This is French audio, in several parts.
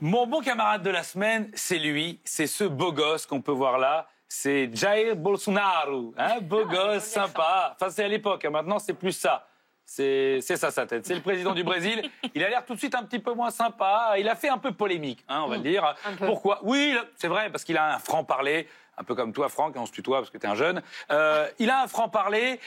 Mon bon camarade de la semaine, c'est lui, c'est ce beau gosse qu'on peut voir là. C'est Jair Bolsonaro, beau gosse, sympa. Enfin, c'est à l'époque, maintenant c'est plus ça. C'est ça sa tête. C'est le président du Brésil. Il a l'air tout de suite un petit peu moins sympa. Il a fait un peu polémique, on va le dire. Pourquoi? Oui, c'est vrai, parce qu'il a un franc-parler. Un peu comme toi, Franck, on se tutoie parce que t'es un jeune. Il a un franc-parler,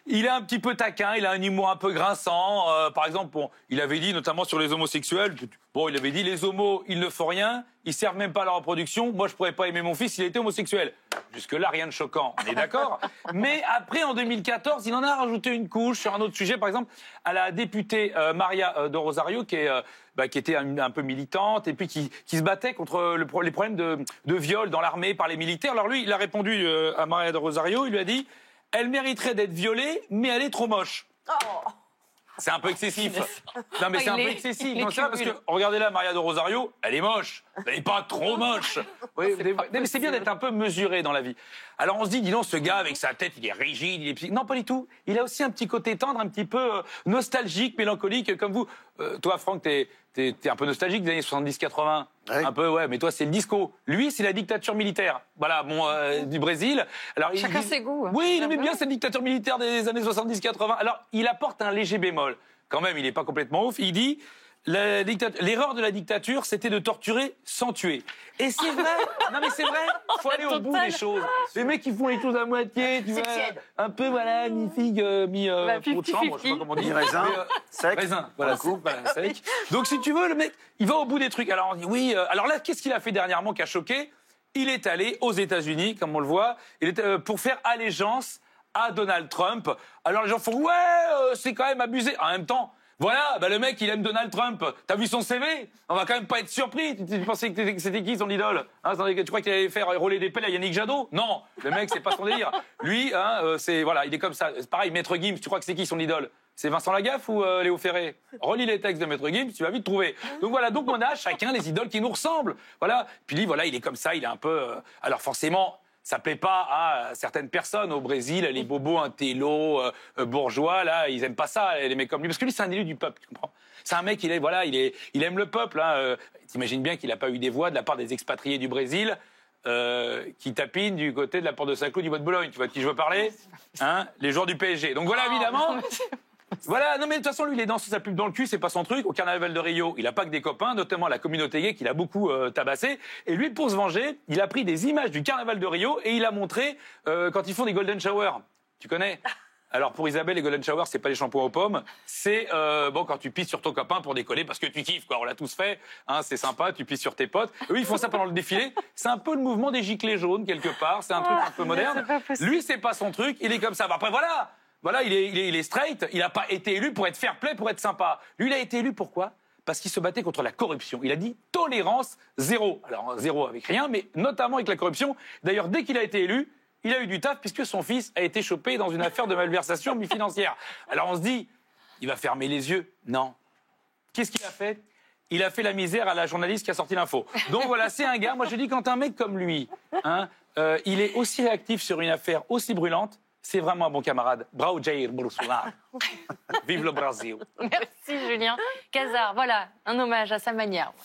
il est un petit peu taquin, il a un humour un peu grinçant. Par exemple, il avait dit, notamment sur les homosexuels, il avait dit, les homos, ils ne font rien, ils servent même pas à la reproduction. Moi, je pourrais pas aimer mon fils s'il était homosexuel. Jusque-là, rien de choquant, on est d'accord. Mais après, en 2014, il en a rajouté une couche sur un autre sujet. Par exemple, à la députée Maria do Rosario, qui était un peu militante et puis qui se battait contre les problèmes de viol dans l'armée par les militaires. Alors lui, il a répondu à Maria do Rosario, il lui a dit « Elle mériterait d'être violée, mais elle est trop moche. » C'est un peu excessif. Non, mais c'est un peu excessif. Non, parce que, regardez là, Maria do Rosario, elle est moche. Elle n'est pas trop moche. Oui, mais c'est bien d'être un peu mesuré dans la vie. Alors on se dit, dis donc, ce gars avec sa tête, il est rigide, il est psychique. Non, pas du tout. Il a aussi un petit côté tendre, un petit peu nostalgique, mélancolique, comme vous. Toi, Franck, t'es un peu nostalgique des années 70-80. Ouais. Un peu, ouais, mais toi, c'est le disco. Lui, c'est la dictature militaire. Voilà, du Brésil. Alors, chacun ses goûts. Oui, il aimait bien cette dictature militaire des années 70-80. Alors, il apporte un léger bémol. Quand même, il n'est pas complètement ouf. Il dit, l'erreur de la dictature, c'était de torturer sans tuer. Et c'est vrai. Non, mais c'est vrai. Il faut aller au bout des choses. Les mecs qui font les choses à moitié, tu vois. Un peu, voilà, mi-figue, mi-pot de chambre, je sais pas comment on dit. Raisin, sec. Raisin, voilà, sec. Donc, si tu veux, le mec, il va au bout des trucs. Alors, on dit, oui. Alors là, qu'est-ce qu'il a fait dernièrement qui a choqué? Il est allé aux États-Unis, comme on le voit, pour faire allégeance à Donald Trump. Alors les gens font c'est quand même abusé. En même temps, voilà, le mec il aime Donald Trump. T'as vu son CV? On va quand même pas être surpris. Tu pensais que c'était qui son idole? Tu crois qu'il allait faire rouler des pelles à Yannick Jadot? Non, le mec c'est pas son délire. Lui, il est comme ça. C'est pareil, Maître Gims, tu crois que c'est qui son idole? C'est Vincent Lagaffe ou Léo Ferré? Relis les textes de Maître Gims, tu vas vite trouver. Donc voilà, donc on a chacun les idoles qui nous ressemblent. Voilà. Puis lui, voilà, il est comme ça, il est un peu. Alors forcément. Ça plaît pas à certaines personnes au Brésil, les bobos intello, bourgeois, là, ils aiment pas ça, les mecs comme lui. Parce que lui, c'est un élu du peuple, tu comprends? C'est un mec, il aime le peuple. T'imagines bien qu'il n'a pas eu des voix de la part des expatriés du Brésil qui tapinent du côté de la porte de Saint-Cloud du Bois de Boulogne. Tu vois de qui je veux parler? Les joueurs du PSG. Donc voilà, évidemment... Voilà, non mais de toute façon, lui, il est dans sa pub dans le cul, c'est pas son truc. Au Carnaval de Rio, il a pas que des copains, notamment la communauté gay qu'il a beaucoup tabassé. Et lui, pour se venger, il a pris des images du Carnaval de Rio et il a montré quand ils font des golden showers. Tu connais? Alors pour Isabelle, les golden showers, c'est pas les shampoings aux pommes, c'est quand tu pisses sur ton copain pour décoller parce que tu kiffes, quoi. On l'a tous fait, c'est sympa, tu pisses sur tes potes. Eux, ils font ça pendant le défilé. C'est un peu le mouvement des giclées jaunes quelque part. C'est un truc un peu moderne. Lui, c'est pas son truc. Il est comme ça. Après, voilà. Voilà, il est straight, il n'a pas été élu pour être fair-play, pour être sympa. Lui, il a été élu pourquoi? Parce qu'il se battait contre la corruption. Il a dit tolérance zéro. Alors, zéro avec rien, mais notamment avec la corruption. D'ailleurs, dès qu'il a été élu, il a eu du taf puisque son fils a été chopé dans une affaire de malversation financière. Alors, on se dit, il va fermer les yeux. Non. Qu'est-ce qu'il a fait? Il a fait la misère à la journaliste qui a sorti l'info. Donc voilà, c'est un gars, moi je dis, quand un mec comme lui, il est aussi réactif sur une affaire aussi brûlante, c'est vraiment un bon camarade. Bravo Jair Bolsonaro. Vive le Brésil. Merci Julien Cazard. Voilà, un hommage à sa manière.